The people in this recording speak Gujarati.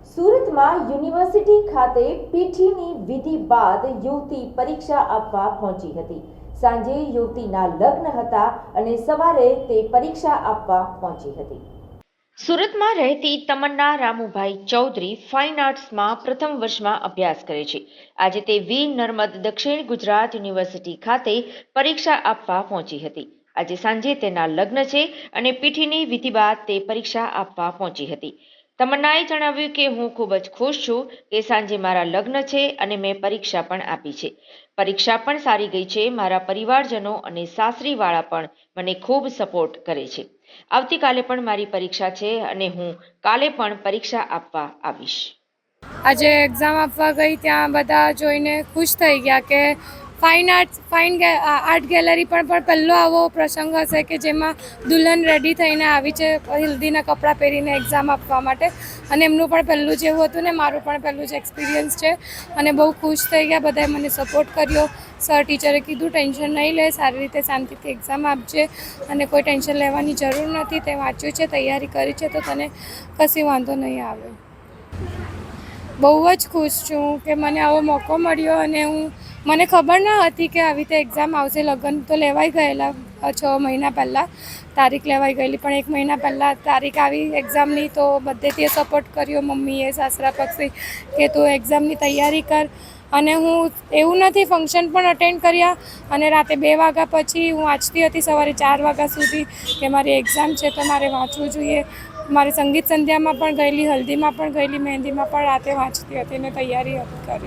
સુરતમાં યુનિવર્સિટી ખાતે પીઠીની વિધિ બાદ યુવતી પરીક્ષા આપવા પહોંચી હતી। સાંજે યુવતીના લગ્ન હતા અને સવારે તે પરીક્ષા આપવા પહોંચી હતી। સુરતમાં રહેતી તમન્ના રામુભાઈ ચૌધરી ફાઇન આર્ટ્સમાં પ્રથમ વર્ષમાં અભ્યાસ કરે છે। આજે તે વીર નર્મદ દક્ષિણ ગુજરાત યુનિવર્સિટી ખાતે પરીક્ષા આપવા પહોંચી હતી। આજે સાંજે તેના લગ્ન છે અને પીઠીની વિધિ બાદ તે પરીક્ષા આપવા પહોંચી હતી। તમન્નાએ જણાવ્યું કે હું ખૂબ જ ખુશ છું કે સાંજે મારા લગ્ન છે અને મેં પરીક્ષા પણ આપી છે। પરીક્ષા પણ સારી ગઈ છે। મારા પરિવારજનો અને સાસરીવાળા પણ મને ખૂબ સપોર્ટ કરે છે। આવતીકાલે પણ મારી પરીક્ષા છે અને હું કાલે પણ પરીક્ષા આપવા આવીશ। આજે એક્ઝામ આપવા ગઈ ત્યાં બધા જોઈને ખુશ થઈ ગયા કે ફાઇન આર્ટ ગેલેરી પણ પહેલો આવો પ્રસંગ હશે કે જેમાં દુલ્હન રેડી થઈને આવી છે હલ્દીના કપડાં પહેરીને એક્ઝામ આપવા માટે, અને એમનું પણ પહેલું જ એવું હતું ને મારું પણ પહેલું જ એક્સપિરિયન્સ છે અને બહુ ખુશ થઈ ગયા। બધાએ મને સપોર્ટ કર્યો। સર ટીચરે કીધું ટેન્શન નહીં લે, સારી રીતે શાંતિથી એક્ઝામ આપજે અને કોઈ ટેન્શન લેવાની જરૂર નથી, તે વાંચ્યું છે, તૈયારી કરી છે તો તને કશી વાંધો નહીં આવે। બહુ જ ખુશ છું કે મને આવો મોકો મળ્યો અને મને ખબર ન હતી કે આવી રીતે એક્ઝામ આવશે। લગ્ન તો લેવાઈ ગયેલા 6 મહિના પહેલાં, તારીખ લેવાઈ ગયેલી, પણ 1 મહિના પહેલાં તારીખ આવી એક્ઝામની તો બધેથી સપોર્ટ કર્યો, મમ્મીએ, સાસરા પક્ષે કે તું એક્ઝામની તૈયારી કર। અને હું એવું નથી, ફંક્શન પણ અટેન્ડ કર્યા અને રાતે 2 વાગ્યા પછી હું વાંચતી હતી સવારે 4 વાગ્યા સુધી કે મારી એક્ઝામ છે તો મારે વાંચવું જોઈએ। મારી સંગીત સંધ્યામાં પણ ગયેલી, હલ્દીમાં પણ ગયેલી, મહેંદીમાં પણ રાતે વાંચતી હતી અને તૈયારી કરી।